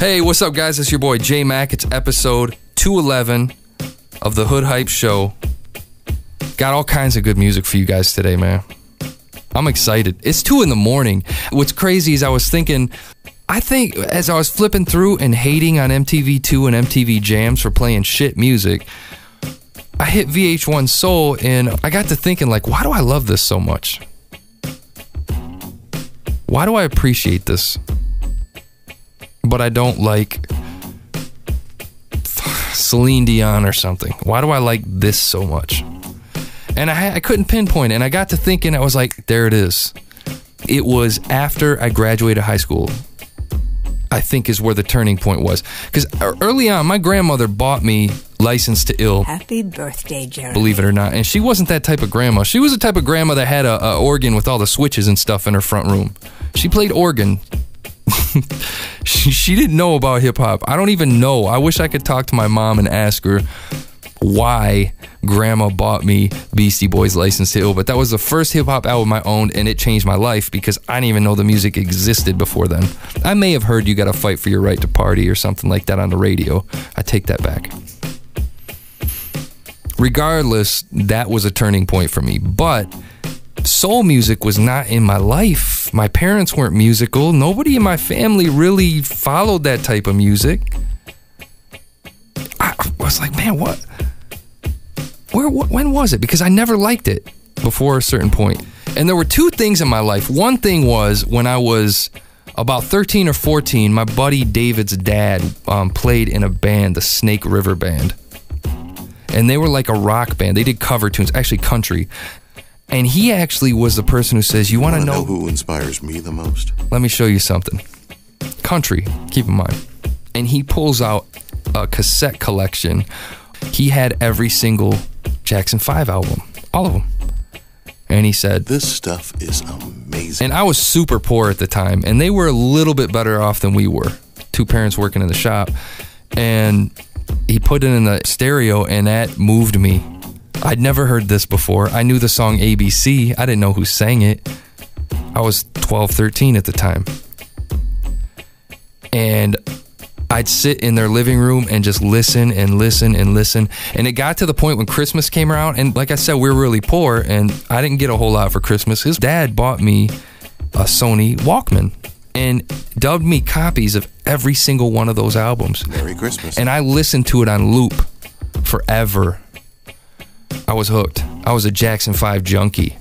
Hey, what's up, guys? It's your boy JMack. It's episode 211 of the HoodHype show. Got all kinds of good music for you guys today, man. I'm excited. It's 2 in the morning. What's crazy is I think as I was flipping through and hating on MTV2 and MTV Jams for playing shit music, I hit VH1 Soul and I got to thinking, like, why do I love this so much? Why do I appreciate this? But I don't like Celine Dion or something. Why do I like this so much? And I couldn't pinpoint it. And I got to thinking, I was like, there it is. It was after I graduated high school, I think, is where the turning point was. Because early on, my grandmother bought me License to Ill. Happy birthday, Jeremy. Believe it or not. And she wasn't that type of grandma. She was the type of grandma that had a organ with all the switches and stuff in her front room. She played organ. She didn't know about hip-hop. I don't even know. I wish I could talk to my mom and ask her why grandma bought me Beastie Boys' License to Ill. But that was the first hip-hop album I owned, and it changed my life because I didn't even know the music existed before then. I may have heard You Gotta Fight for Your Right to Party or something like that on the radio. I take that back. Regardless, that was a turning point for me. But soul music was not in my life. My parents weren't musical. Nobody in my family really followed that type of music. I was like, man, what? When was it? Because I never liked it before a certain point. And there were 2 things in my life. One thing was when I was about 13 or 14, my buddy David's dad played in a band, the Snake River Band. And they were like a rock band. They did cover tunes, actually country. And he actually was the person who says, you want to know who inspires me the most? Let me show you something. Country, keep in mind. And he pulls out a cassette collection. He had every single Jackson 5 album, all of them. And he said, this stuff is amazing. And I was super poor at the time, and they were a little bit better off than we were. 2 parents working in the shop. And he put it in the stereo, and that moved me. I'd never heard this before. I knew the song ABC. I didn't know who sang it. I was 12, 13 at the time. And I'd sit in their living room and just listen and listen and listen. And it got to the point when Christmas came around, and like I said, we were really poor, and I didn't get a whole lot for Christmas. His dad bought me a Sony Walkman and dubbed me copies of every single one of those albums. Merry Christmas. And I listened to it on loop forever. I was hooked. I was a Jackson 5 junkie.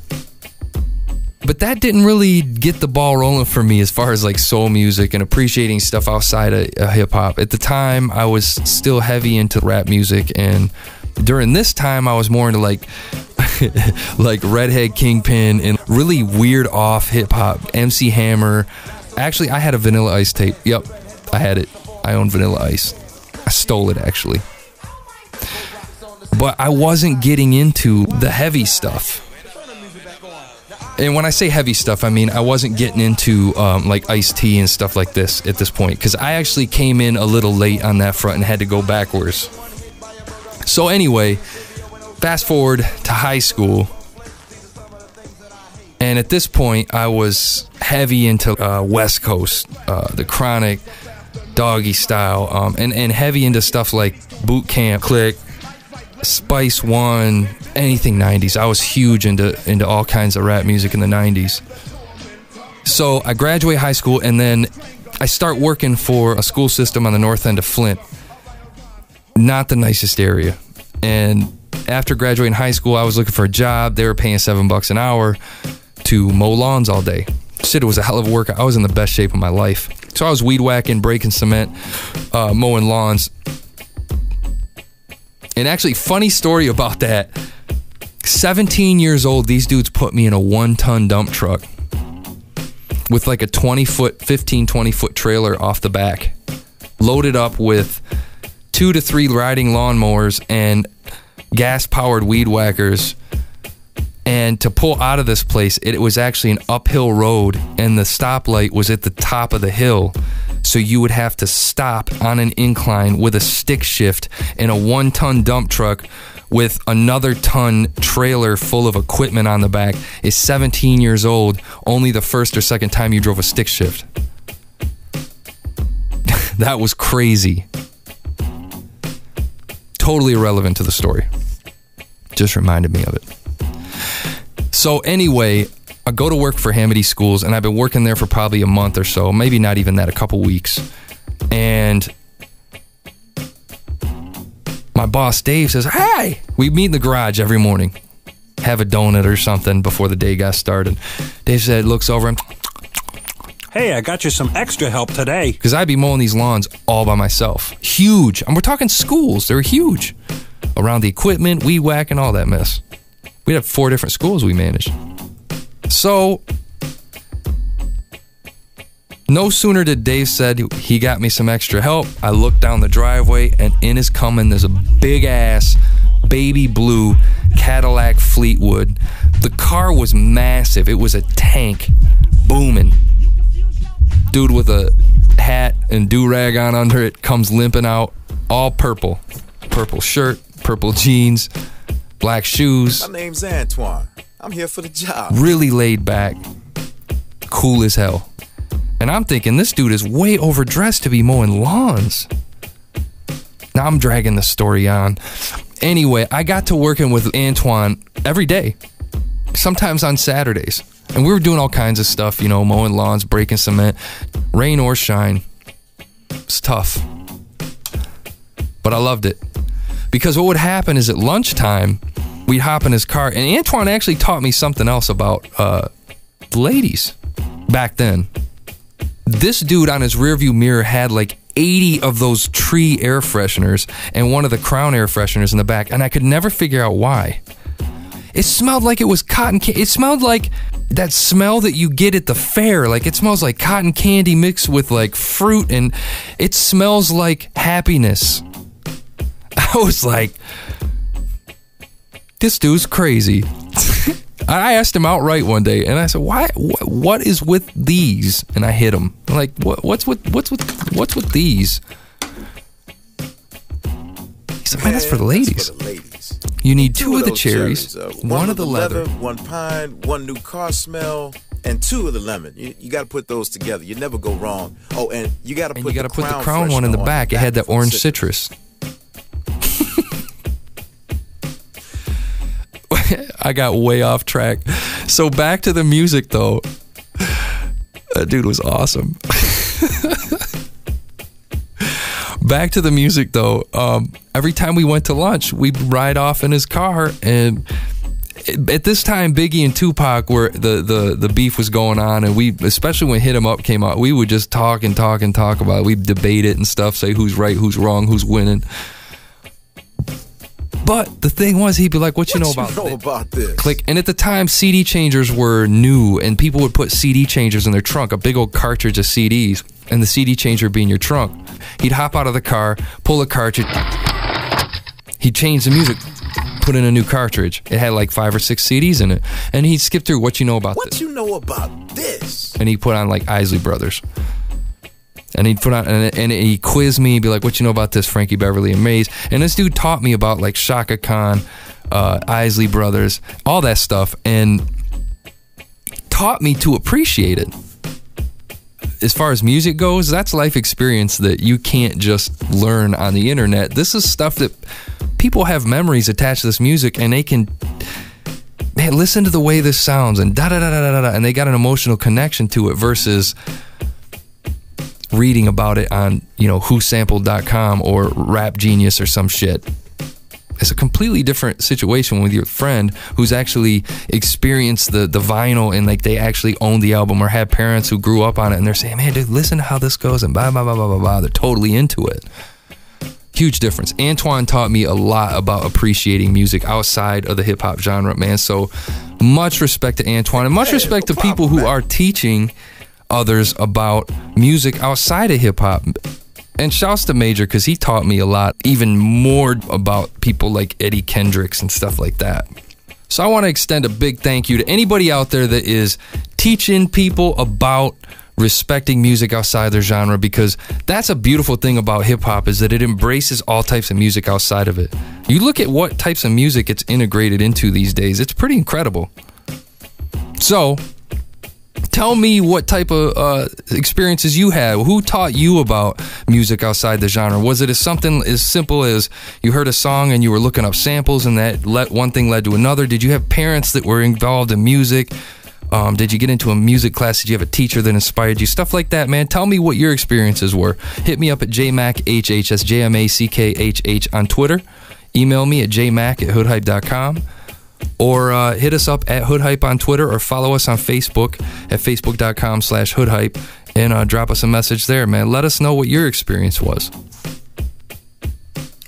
But that didn't really get the ball rolling for me as far as like soul music and appreciating stuff outside of hip-hop. At the time, I was still heavy into rap music, and during this time, I was more into like like Redhead Kingpin and really weird off hip-hop. MC Hammer. Actually, I had a Vanilla Ice tape. Yep, I had it. I own Vanilla Ice. I stole it, actually. But I wasn't getting into the heavy stuff. And when I say heavy stuff, I mean I wasn't getting into like Ice-T and stuff like this at this point, because I actually came in a little late on that front and had to go backwards. So anyway, fast forward to high school. And at this point, I was heavy into West Coast, the Chronic, Doggy Style, and heavy into stuff like Boot Camp, Click, Spice One, anything 90s. I was huge into all kinds of rap music in the 90s. So I graduate high school, and then I start working for a school system on the north end of Flint. Not the nicest area. And after graduating high school, I was looking for a job. They were paying $7 an hour to mow lawns all day. Shit, it was a hell of a work. I was in the best shape of my life. So I was weed whacking, breaking cement, mowing lawns. And actually, funny story about that. 17 years old, these dudes put me in a 1-ton dump truck with like a 20-foot trailer off the back, loaded up with 2 to 3 riding lawnmowers and gas-powered weed whackers. And to pull out of this place, it was actually an uphill road, and the stoplight was at the top of the hill. So you would have to stop on an incline with a stick shift in a 1-ton dump truck with another ton trailer full of equipment on the back. Is 17 years old, only the first or second time you drove a stick shift. That was crazy. Totally irrelevant to the story. Just reminded me of it. So anyway, I go to work for Hamady Schools, and I've been working there for probably a month or so, maybe not even that, a couple weeks. And my boss, Dave, says, hey, we meet in the garage every morning, have a donut or something before the day got started. Dave said, looks over and, hey, I got you some extra help today. Because I'd be mowing these lawns all by myself. Huge. And we're talking schools. They're huge. Around the equipment, weed whack, and all that mess. We'd have 4 different schools we managed. So, no sooner did Dave said he got me some extra help, I looked down the driveway, and in is coming, there's a big-ass baby blue Cadillac Fleetwood. The car was massive. It was a tank, booming. Dude with a hat and do-rag on under it comes limping out, all purple. Purple shirt, purple jeans, black shoes. My name's Antoine. I'm here for the job. Really laid back, cool as hell. And I'm thinking, this dude is way overdressed to be mowing lawns. Now I'm dragging the story on. Anyway, I got to working with Antoine every day, sometimes on Saturdays. And we were doing all kinds of stuff, you know, mowing lawns, breaking cement, rain or shine. It's tough. But I loved it. Because what would happen is at lunchtime, we'd hop in his car, and Antoine actually taught me something else about ladies back then. This dude on his rearview mirror had like 80 of those tree air fresheners and one of the Crown air fresheners in the back, and I could never figure out why. It smelled like it was cotton candy. It smelled like that smell that you get at the fair. Like, it smells like cotton candy mixed with like fruit, and it smells like happiness. I was like, this dude's crazy. I asked him outright one day, and I said, "Why? What is with these?" And I hit him. I'm like, what's with these? He said, "Man, that's for the ladies. For the ladies. You need 2 of the cherries, one of the leather, 1 pine, 1 new car smell, and 2 of the lemon. You got to put those together. You never go wrong. Oh, and you got to put the Crown one in the back. It had that orange citrus." I got way off track. So back to the music, though. That dude was awesome. Back to the music, though. Every time we went to lunch, we'd ride off in his car, and at this time, Biggie and Tupac were the beef was going on, and we, especially when Hit 'Em Up came out, we would just talk about it. We'd debate it and stuff, say who's right, who's wrong, who's winning. But the thing was, he'd be like, what you know about this? Click. And at the time, CD changers were new, and people would put CD changers in their trunk, a big old cartridge of CDs, and the CD changer would be in your trunk. He'd hop out of the car, pull a cartridge, he'd change the music, put in a new cartridge. It had like 5 or 6 CDs in it. And he'd skip through, what you know about this? What you know about this? And he'd put on like Isley Brothers. And he'd put on, and he quizzed me, be like, what you know about this, Frankie Beverly and Maze? And this dude taught me about like Shaka Khan, Isley Brothers, all that stuff, and taught me to appreciate it. As far as music goes, that's life experience that you can't just learn on the internet. This is stuff that people have memories attached to this music, and they can, man, listen to the way this sounds, and da-da-da-da-da-da, and they got an emotional connection to it versus reading about it on, you know, whosampled.com or Rap Genius or some shit. It's a completely different situation with your friend who's actually experienced the vinyl, and like they actually own the album or have parents who grew up on it, and they're saying, man, dude, listen to how this goes, and blah, blah, blah, blah, blah, blah. They're totally into it. Huge difference. Antoine taught me a lot about appreciating music outside of the hip-hop genre, man. So much respect to Antoine, and much respect to people who are teaching others about music outside of hip-hop. And shouts to Major, because he taught me a lot, even more about people like Eddie Kendricks and stuff like that. So I want to extend a big thank you to anybody out there that is teaching people about respecting music outside their genre, because that's a beautiful thing about hip-hop, is that it embraces all types of music outside of it. You look at what types of music it's integrated into these days, it's pretty incredible. So Tell me what type of experiences you had. Who taught you about music outside the genre? Was it something as simple as you heard a song and you were looking up samples and that one thing led to another? Did you have parents that were involved in music? Did you get into a music class? Did you have a teacher that inspired you? Stuff like that, man. Tell me what your experiences were. Hit me up at JMackHH, that's JMackHH on Twitter. Email me at jmack@hoodhype.com. Or hit us up at HoodHype on Twitter, or follow us on Facebook at facebook.com/HoodHype and drop us a message there, man. Let us know what your experience was.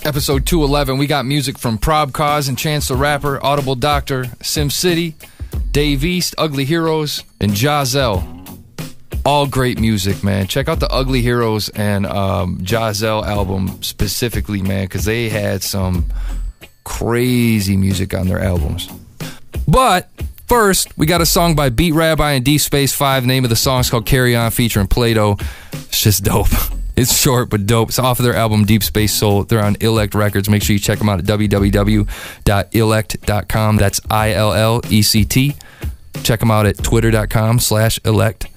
Episode 211, we got music from ProbCause and Chance the Rapper, Audible Doctor, SmCity, Dave East, Ugly Heroes, and Jahzel. All great music, man. Check out the Ugly Heroes and Jahzel album specifically, man, because they had some crazy music on their albums. But first, we got a song by Beat Rabbi and Deepspace 5. The name of the song is called Carry On, featuring Playdough. It's just dope. It's short but dope. It's off of their album Deepspace Soul. They're on Illect Records. Make sure you check them out at www.illect.com. That's ILLECT. Check them out at twitter.com/illect.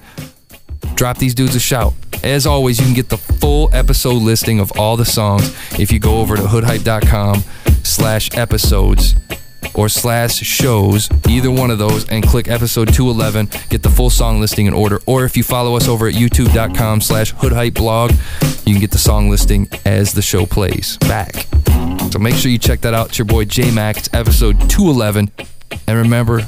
Drop these dudes a shout. As always, you can get the full episode listing of all the songs if you go over to hoodhype.com/episodes or /shows, either one of those, and click episode 211. Get the full song listing in order. Or if you follow us over at youtube.com/hoodhypeblog, you can get the song listing as the show plays back. So make sure you check that out. It's your boy JMack. It's episode 211. And remember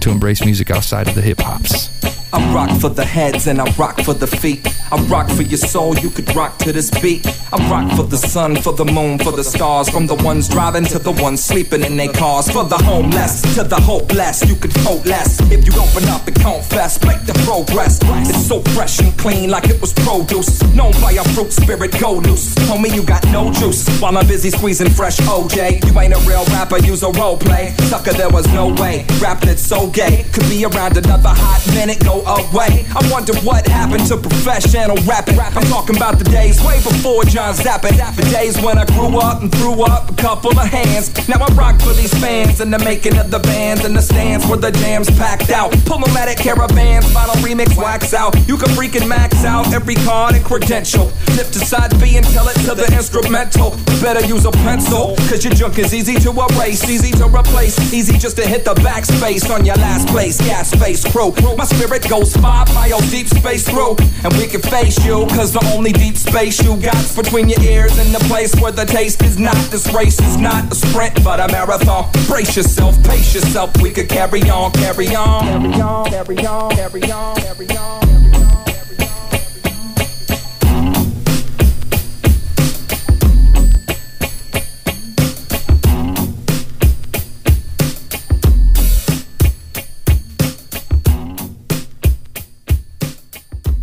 to embrace music outside of the hip-hops. I rock for the heads and I rock for the feet. I rock for your soul, you could rock to this beat. I rock for the sun, for the moon, for the stars. From the ones driving to the ones sleeping in their cars. For the homeless to the hopeless, you could hope less if you open up and confess, make the progress. It's so fresh and clean like it was produce. Known by a fruit spirit, go loose. Homie, you got no juice while I'm busy squeezing fresh OJ. You ain't a real rapper, use a role play. Sucker, there was no way. Rap that's so gay could be around another hot minute, go away. I wonder what happened to professional rapping. I'm talking about the days way before John Zappin'. The days when I grew up and threw up a couple of hands. Now I rock for these fans in the making of the bands and the stands where the jams packed out. Pull-o-matic caravans, final remix wax out. You can freaking max out every card and credential. Flip to side B and tell it to the instrumental. Better use a pencil, cause your junk is easy to erase, easy to replace, easy just to hit the backspace on your last place. Gas space crew, my spirit goes far by your deep space through, and we can face you, cause the only deep space you got's between your ears and the place where the taste is not. This race is not a sprint but a marathon. Brace yourself, pace yourself, we could carry on, carry on, carry on, carry on, carry on, carry on.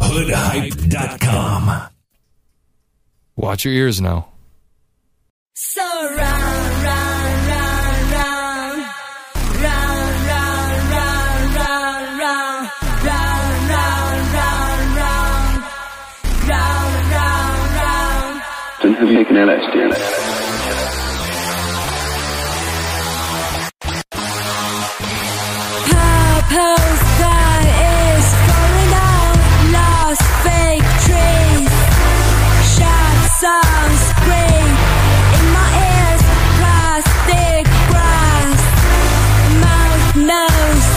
HoodHype.com. Watch your ears now. So round, round, round, round, round, round, round, round, round, round, round, round, round, round. Have you taken LSD? Purple sky is falling out, lost fake trees, shot sounds scream in my ears, plastic grass, mouth nose,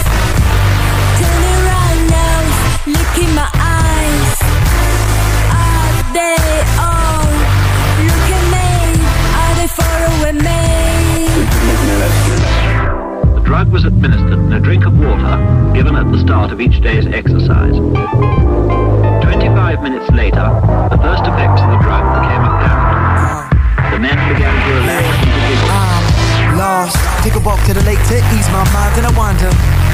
turn around nose, look in my eyes, are they all, look at me, are they far away me? The drug was administered in a drink of water given at the start of each day's exercise. 25 minutes later, the first effects of the drug became apparent. The men began to relax and to giggle. I'm lost. Take a walk to the lake to ease my mind, then I wander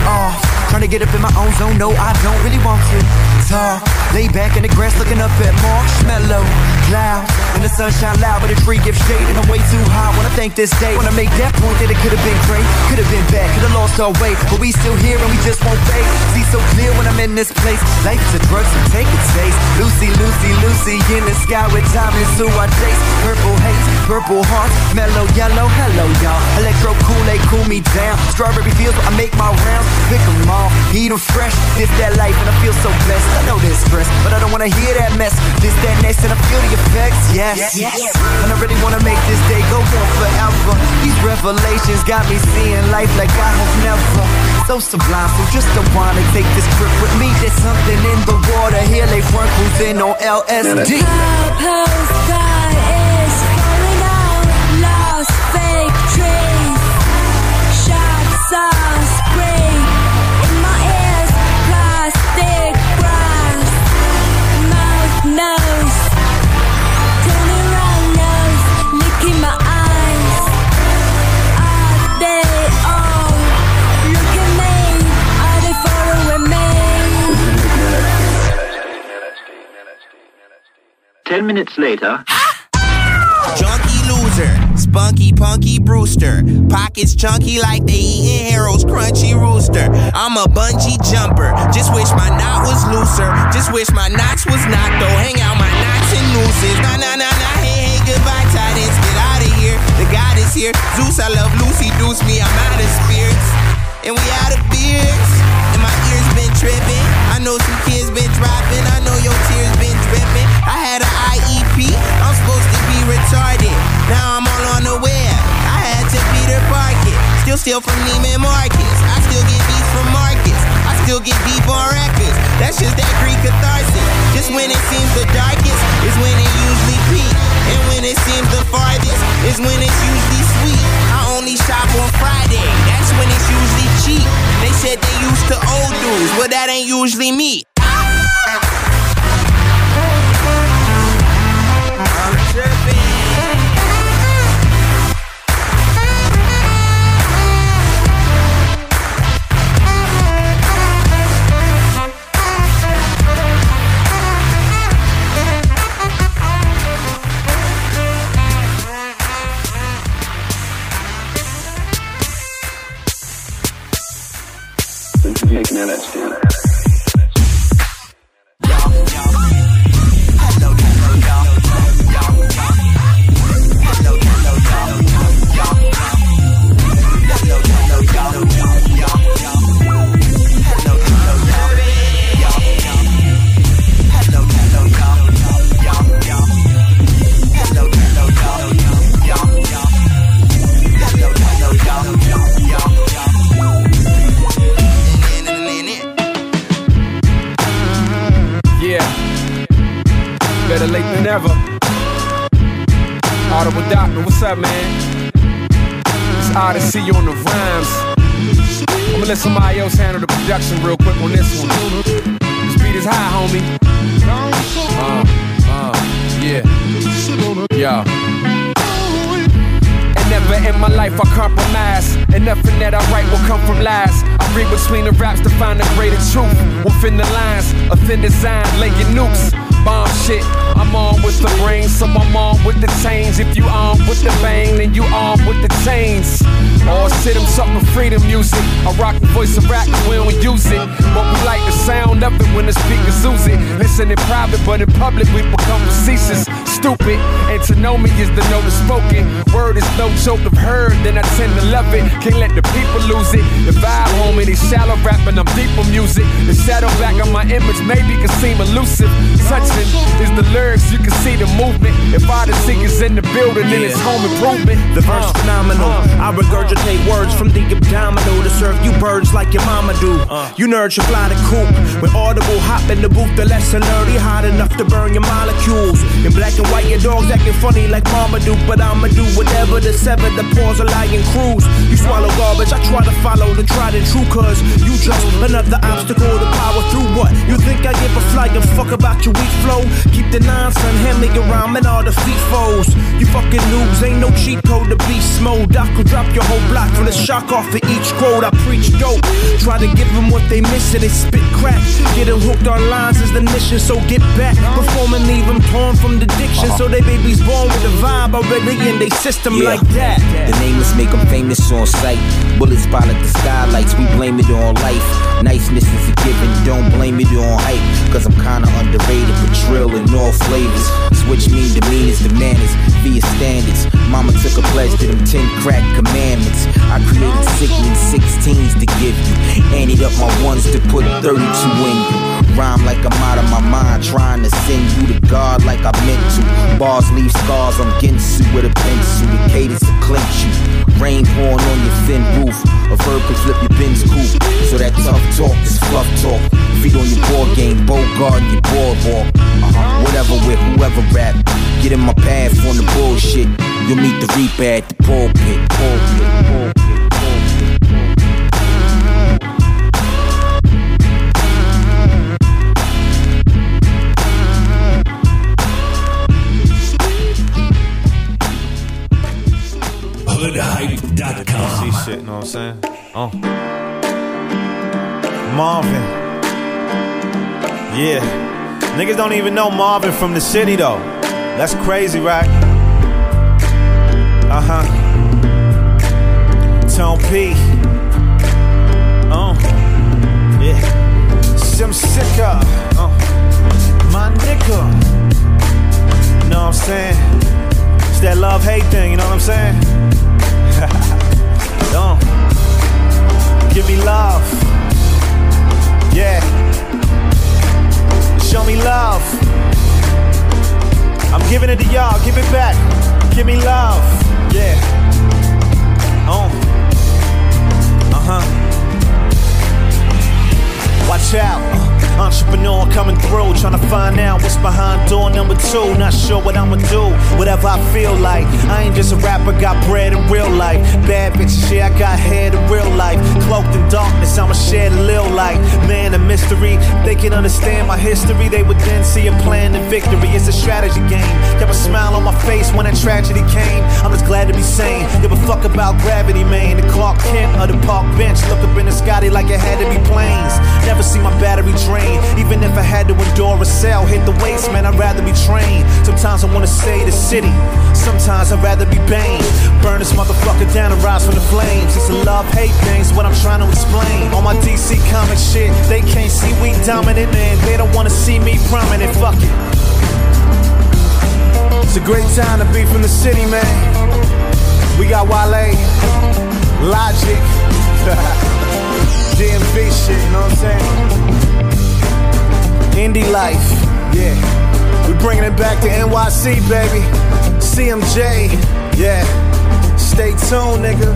off. Trying to get up in my own zone, no, I don't really want to talk. Lay back in the grass looking up at marshmallow clouds. And the sunshine loud, but the tree gives shade, and I'm way too high. Wanna thank this day, wanna make that point that it could have been great, could have been bad, could have lost our way, but we still here and we just won't fade. See so clear when I'm in this place. Life is a drug, so take a taste. Lucy, Lucy, Lucy in the sky with diamonds who I taste. Purple haze, purple hearts, mellow yellow, hello y'all. Electro Kool-Aid cool me down. Strawberry fields where I make my rounds. Pick 'em off, Eat 'em fresh, this that life and I feel so blessed. I know this stress, but I don't wanna hear that mess. This that next and I feel the effects, yes. And I really wanna make this day go on forever. These revelations got me seeing life like I have never. So sublime, so just a wanna take this trip with me. There's something in the water here, like we're cruising on LSD. Purple sky is falling out, lost fake trees, shots are sprayed in my ears, plastic grass, mouth nose, turn around nose, licking my eyes. Are they all look at me? Are they following me? 10 minutes later. Junkie loser, spunky punky Brewster. Pockets chunky like they eating Harold's crunchy rooster. I'm a bungee jumper, just wish my knot was looser. Just wish my knots was not though. Hang out my knots and nooses. Nah, nah, nah, nah, hey, hey, goodbye, tidings. Get out of here, the God is here. Zeus, I love Lucy, deuce me, I'm out of spirits. And we out of beers. And my ears been tripping. I know some kids been dropping. I know your tears been dripping. I had an IEP. I'm supposed to be retarded. Now I'm all on the web. I had to Peter Park it. Still steal from Neiman Marcus. I still get beats from Marcus. I still get deep on records. That's just that Greek catharsis. Just when it seems the darkest is when it usually peaks. And when it seems the farthest is when it's usually sweet. I only shop on Friday. That's when it's usually cheap. They said they used to old dudes. Well, that ain't usually me. I'm tripping. Taking LSD. Better late than never. Audible Doctor, what's up, man? It's Oddisee on the rhymes. I'ma let somebody else handle the production real quick on this one. This beat is high, homie. Yeah. And never in my life I compromise, and nothing that I write will come from lies. I read between the raps to find the greater truth within the lines. A thin design, laying nukes. Bomb shit, I'm on with the brain, so I'm on with the chains. If you on with the bang, then you on with the chains. Or sit them something freedom music. I rock the voice of rap, we don't use it, but we like the sound of it when the speakers use it. Listen in private, but in public we become facetious, stupid. And to know me is to know the spoken word is no joke. I've heard, then I tend to love it. Can't let the people lose it. The vibe, homie, they shallow rapping, I'm deeper music. The shadow back on my image maybe can seem elusive. Touching is the lyrics, you can see the movement. If Oddisee is in the building, then it's home improvement. The verse phenomenal. I regurgitate words from the abdominal to serve you birds like your mama do. You nerds should fly the coop. When Audible hop in the booth, the lesson nerdy hot enough to burn your molecules. In black and white, your dogs acting funny like mama do. But I'ma do whatever to sever the paws of lion crews. You swallow garbage, I try to follow the tried and true. Cause you just another obstacle to power through. What? You think I give a flying fuck about your weak flow? Keep the nine, son, hand me around and all the feet foes. You fucking noobs, ain't no cheat code to beast mode. I could drop your whole block from the shock off of each quote. I preach dope, try to give them what they missing. They spit crack, get them hooked on lines is the mission. So get back, perform and leave them torn from the diction. So they babies born with the vibe already in they system like that. The nameless make them famous on sight. Bullets pilot the skylights, we blame it on life. Niceness is a given, don't blame it on hype. cause I'm kinda underrated, but drill in all flavors. Switch mean to meanest to manners via standards. Mama took a pledge to them 10 crack commandments. I created sickening 16s to give you. Anteed up my ones to put 32 in you. Rhyme like I'm out of my mind, trying to send you to God like I meant to. Bars leave scars on Ginsu with a pencil. The cadence to clinch you. Rain pouring on your thin roof. A verb can flip your Ben's coupe. So that tough talk is fluff talk. Feet on your board game, Bogart and your boardwalk. Whatever with whoever rap. Get in my path on the bullshit. You'll meet the reaper at the pulpit. HoodHype.com. See shit, know what I'm saying? Marvin. Yeah. Niggas don't even know Marvin from the city though. That's crazy, right? Tone P. Yeah. SmCity. My nigga. You know what I'm saying? It's that love-hate thing, you know what I'm saying? Give me love. Yeah. Show me love. I'm giving it to y'all. Give it back. Give me love. Yeah. Watch out. Entrepreneur coming through, trying to find out what's behind door number 2. Not sure what I'ma do, whatever I feel like. I ain't just a rapper, got bread in real life. Bad bitches, yeah, I got head in real life. Cloaked in darkness, I'ma share the little light. Man, a mystery, they can understand my history. They would then see a plan to victory. It's a strategy game. Kept a smile on my face when that tragedy came. I'm just glad to be sane. Give a fuck about gravity, man. The Clark Kent of the park bench. Look up in the sky like it had to be planes. Never see my battery drain. Even if I had to endure a cell, hit the waist, man, I'd rather be trained. Sometimes I wanna stay the city, sometimes I'd rather be Bane. Burn this motherfucker down and rise from the flames. It's a love-hate thing, is what I'm trying to explain. On my DC comic shit, they can't see we dominant, man. They don't wanna see me prominent, fuck it. It's a great time to be from the city, man. We got Wale, Logic, DMV shit, you know what I'm saying? Indie life, yeah. We bringing it back to NYC, baby. CMJ, yeah. Stay tuned, nigga.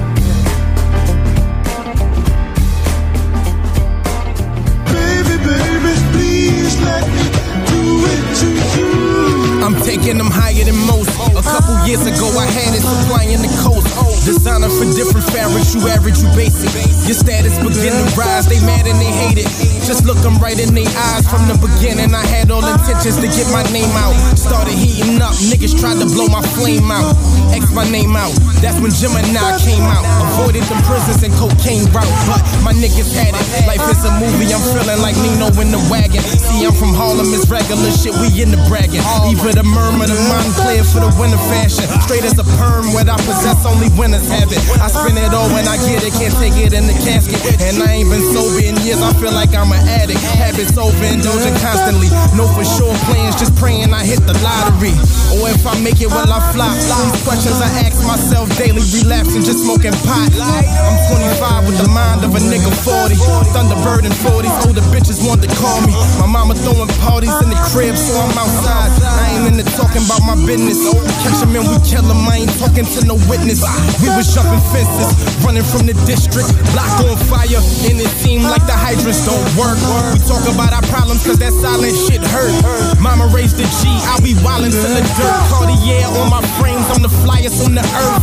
Baby, baby, please let me do it to you. I'm taking them higher than most. A couple years ago, I had it supplying the coast. Designer for different fabrics, you average, you basic. Your status begin to rise, they mad and they hate it. Just look them right in their eyes. From the beginning, I had all intentions to get my name out. Started heating up, niggas tried to blow my flame out. X my name out, that's when Gemini came out. Avoided the prisons and cocaine route, but my niggas had it. Life is a movie, I'm feeling like Nino in the wagon. See, I'm from Harlem, it's regular shit, we in the bragging. Even the murmur, the mind clear for the winter fashion. Straight as a perm, what I possess, only winners have it. I spend it all when I get it, can't take it in the casket. And I ain't been sober in years, I feel like I'm an addict. Habits overindulging constantly. No for sure plans, just praying I hit the lottery. Or if I make it, will I flop? These questions I ask myself daily, relapsing, just smoking pot. I'm 25 with the mind of a nigga 40. Thunderbird and 40s, older bitches want to call me. My mama throwing parties in the crib, so I'm outside. I ain't into talking about my business. Catch him and we kill him, I ain't talking to no witness. We was jumping fences, running from the district. Block on fire, and it seemed like the hydrants don't work. We talk about our problems cause that silent shit hurt. Mama raised the G, I'll be wildin' to the dirt. Cartier on my frames, I'm the flyest on the earth.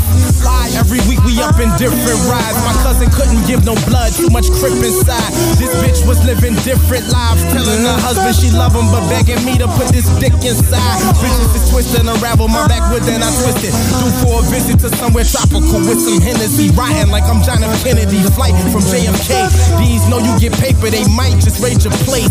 Every week we up in different rides. My cousin couldn't give no blood, too much crip inside. This bitch was living different lives, telling her husband she love him, but begging me to put this dick inside. Bitches is twisted, unravel my backwood, then I twist it. Due for a visit to somewhere tropical with some Hennessy. Riding like I'm John F. Kennedy, flight from JFK. These know you get paper, they might just raid your place.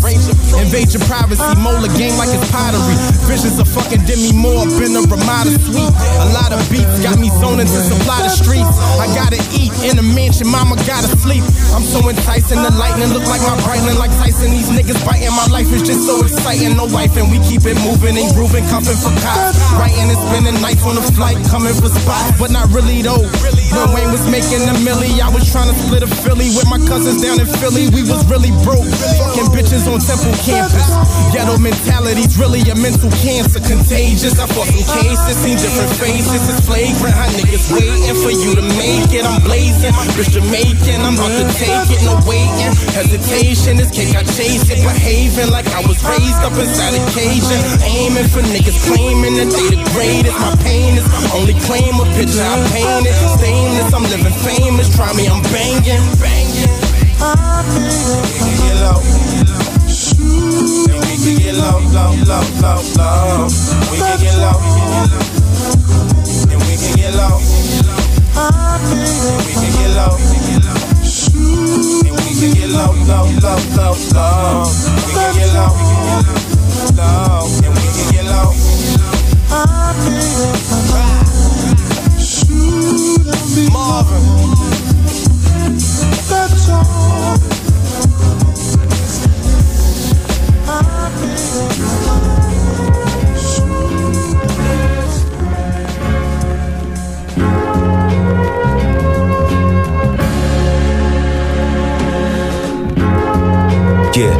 Invade your privacy, mold a game like it's pottery. Visions of fucking Demi Moore up in the Ramada suite. A lot of beats got me zoning to supply the streets. I gotta eat in a mansion, mama gotta sleep. I'm so enticing, the lightning look like my brightening like Tyson and these niggas biting. My life is just so exciting, no life, and we keep it moving and grooving, cuffing for cops. Writing and spinning nights on the flight, coming for spots, but not really though. When Wayne was making a milli, I was trying to split a Philly with my cousins down in Philly. We was really broke, fucking bitches on Temple campus. Ghetto mentality's really a mental cancer, contagious. I fought some cases, seen different faces. It's flagrant, how niggas waiting for you to make it. I'm blazing, rich Jamaican, I'm about to take it, no waiting. Hesitation, this cake I chase it, behaving like I was raised up inside a Cajun. Aiming for niggas claiming that they the greatest. My pain is only claim a picture I painted. Stainless, I'm living famous. Try me, I'm banging. We can get low. We can get low, low, low, low, low. We can get low. And we can get low. We can get low. And we can get low, low, low, low, low. We can get low. Low. And we can get low. Marvin. That's all. Yeah.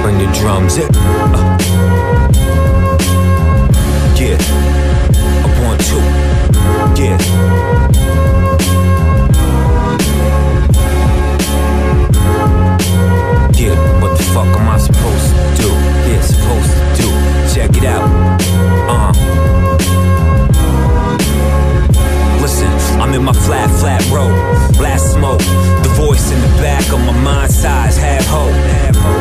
Bring the drums in. Yeah. I want to. Yeah. Yeah. What the fuck am I supposed to do? Yeah, supposed to do. Check it out. Listen, I'm in my flat road. Blast smoke. The voice in the back of my mind size. Have hope.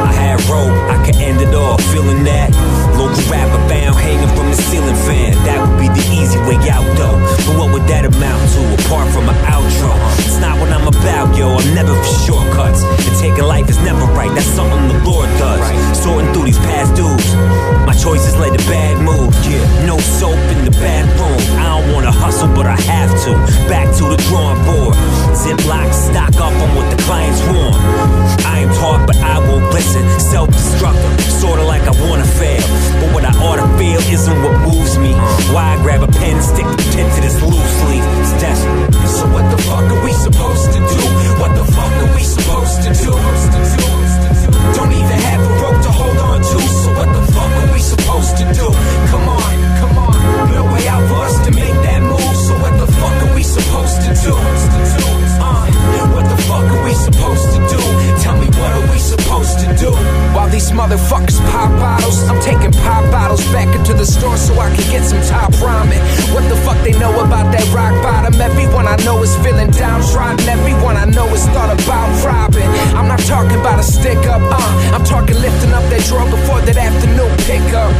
I had rope. I can end it all. Feeling that. Local rapper found hanging from the ceiling fan. That would be the easy way out though. But what would that amount to apart from an outro? It's not what I'm about, yo. I'm never for shortcuts. And taking life is never right. That's something the Lord does. Sorting through these past dudes. My choices led to bad moves. Yeah. No soap in the bathroom. I don't wanna hustle, but I have to. Back to the drawing board. Ziploc, stock up on what the clients want. I am taught, but I won't listen. Self-destructive, sorta like I wanna fail. But what I ought to feel isn't what moves me. Why I grab a pen and stick the tip to this loose leaf? It's desperate. So what the fuck are we supposed to do? What the fuck are we supposed to do? Don't even have a rope to hold on to. So what the fuck are we supposed to do? Come on, come on. No way out for us to make that move. So what the fuck are we supposed to do? What the fuck are we supposed to do? Tell me, what are we supposed to do? While these motherfuckers pop bottles, I'm taking pop bottles back into the store so I can get some top ramen. What the fuck they know about that rock bottom? Everyone I know is feeling downtrodden. Everyone I know is thought about robbing. I'm not talking about a stick up, I'm talking lifting up that drawer before that afternoon pickup.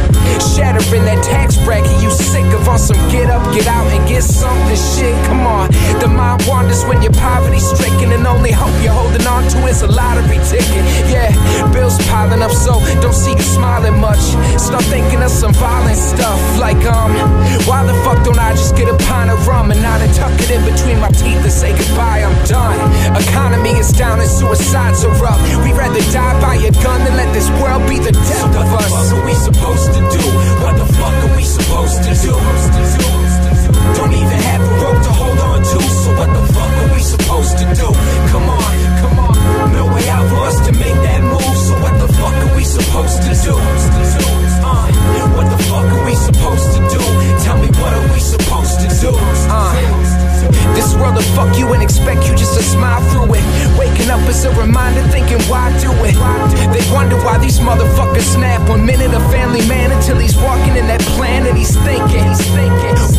Shattering that tax bracket you sick of on some get up, get out and get something shit. Come on, the mind wanders when you're poverty stricken and only hope you're holding on to is a lottery ticket. Yeah, bills piling up so don't see you smiling much. Start thinking of some violent stuff like why the fuck don't I just get a pint of rum and not tuck it in between my teeth and say goodbye, I'm done. Economy is down and suicides are up. We'd rather die by a gun than let this world be the death of us. What the fuck are we supposed to do? What the fuck are we supposed to do? Don't even have a rope to hold on to. So what the fuck are we supposed to do? Come on, come on. No way out for us to make that move. So what the fuck are we supposed to do? What the fuck are we supposed to do? Tell me, what are we supposed to do? This world will fuck you and expect you just to smile through it. Waking up is a reminder, thinking why do it? They wonder why these motherfuckers snap 1 minute a family man until he's walking in that plan and he's thinking.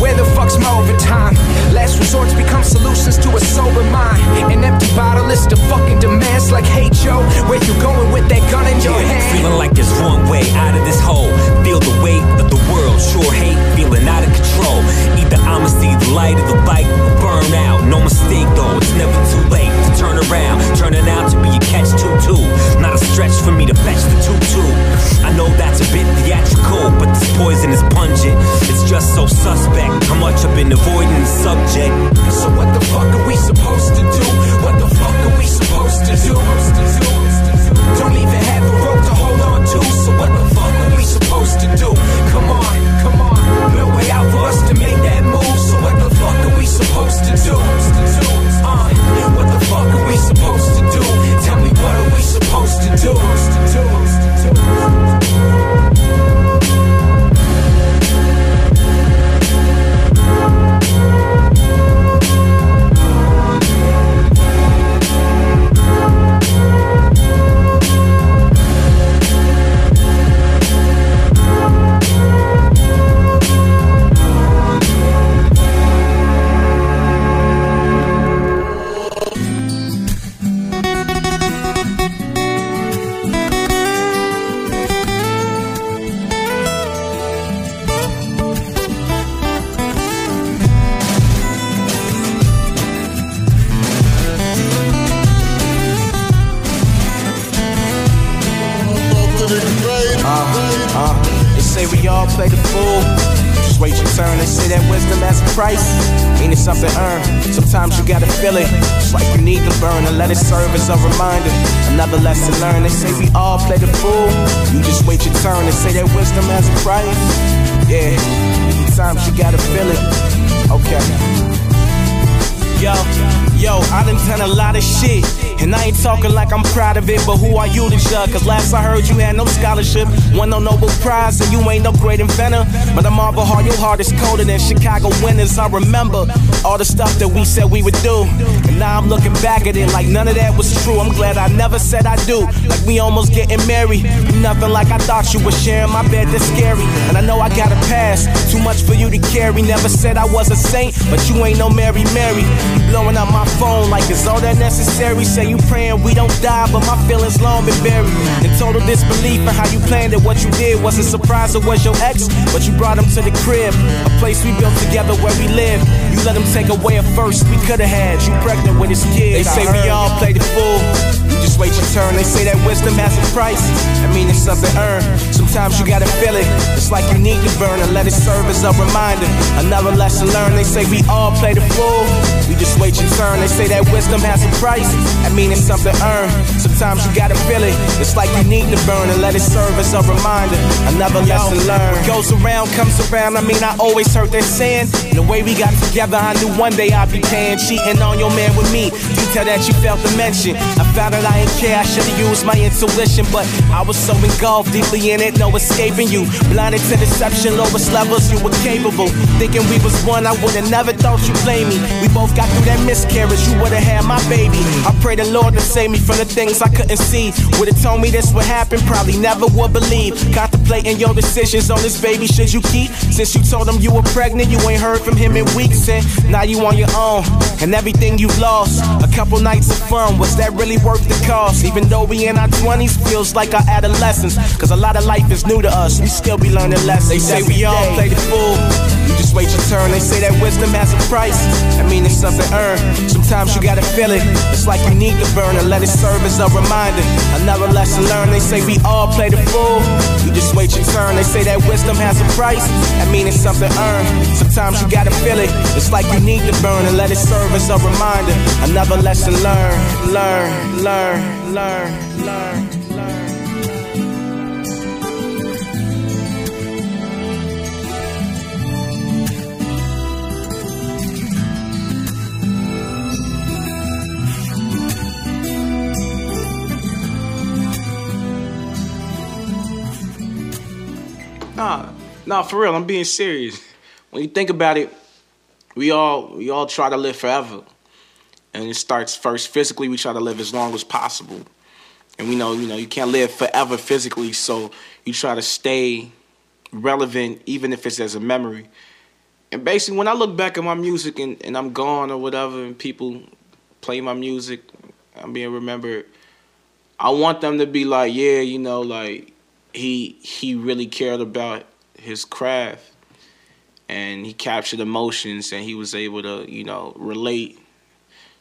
Where the fuck's my overtime? Last resorts become solutions to a sober mind. An empty bottle is the fucking demands like, hey Joe, where you going with that gun in your hand? Feeling like there's one way out of this hole. Feel the weight of the world, sure hate, feeling out of control. Either I'ma see the light of the bike or burn out. No mistake though, it's never too late to turn around. Turning out to be a catch-22. Not a stretch for me to fetch the tutu. I know that's a bit theatrical, but this poison is pungent. It's just so suspect how much I've been avoiding the subject. So what the fuck are we supposed to do? What the fuck are we supposed to do? say we all play the fool. Just wait your turn. They say that wisdom has a price, meaning something earned. Sometimes you gotta feel it, it's like you need to burn and let it serve as a reminder. Another lesson learned. They say we all play the fool. You just wait your turn. They say that wisdom has a price. Yeah, sometimes you gotta feel it. Okay. Yo, I done done a lot of shit, and I ain't talking like I'm proud of it, but who are you to judge? Cause last I heard you had no scholarship, won no Nobel Prize, and you ain't no great inventor. But I'm Marvin hard, your heart is colder than Chicago winters. I remember all the stuff that we said we would do, and now I'm looking back at it like none of that was true. I'm glad I never said I do, like we almost getting married. Nothing like I thought you were sharing my bed, that's scary. And I know I got a past, too much for you to carry. Never said I was a saint, but you ain't no Mary. You blowing up my phone like it's all that necessary. Say you praying we don't die, but my feelings long been buried. In total disbelief in how you planned it, what you did wasn't surprised it was your ex, but you brought him to the crib, a place we built together where we live. You let him take away a first we could've had, you pregnant with his kid. They say we all play the fool. You just wait your turn. They say that wisdom has a price, I mean it's something earned. Sometimes you gotta feel it, it's like you need to burn and let it serve as a reminder. Another lesson learned. They say we all play the fool. You just wait your turn. They say that wisdom has a price, I mean it's something earned. Sometimes you gotta feel it, it's like you need to burn and let it serve as a reminder. Another lesson learned. What goes around comes around, I mean I always heard that saying. The way we got together, I knew one day I'd be paying. Cheating on your man with me, detail that you felt the mention. I found that I ain't care, I should've used my intuition, but I was so engulfed deeply in it, no escaping you. Blinded to deception, lowest levels you were capable. Thinking we was one, I would've never thought you'd play me. We both got through that miscarriage, you would've had my baby. I pray the Lord to save me from the things I couldn't see. Would've told me this would happen, probably never would believe. Contemplating your decisions on this baby, should you keep? Since you told him you were pregnant, you ain't heard from him in weeks, and now you on your own, and everything you've lost. A couple nights of fun, was that really worth the cost? Even though we in our 20s, feels like our adolescence. Cause a lot of life is new to us, we still be learning lessons. They say we all play the fool. You just wait your turn. They say that wisdom has a price, I mean it's something earned. Sometimes you gotta feel it, it's like you need to burn and let it serve as a reminder. Another lesson learned. They say we all play the fool. You just wait your turn. They say that wisdom has a price, I mean it's something earned. Sometimes you gotta feel it, it's like you need to burn and let it serve as a reminder. Another lesson learned. Learn. Nah, for real, I'm being serious. When you think about it, we all try to live forever. And it starts first physically, we try to live as long as possible. And we know, you can't live forever physically, so you try to stay relevant, even if it's as a memory. And basically, when I look back at my music and I'm gone or whatever, and people play my music, I'm being remembered, I want them to be like, yeah, like, he really cared about his craft, and he captured emotions, and he was able to, relate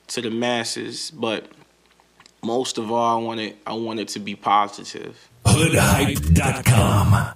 to the masses. But most of all, I want it to be positive. HoodHype.com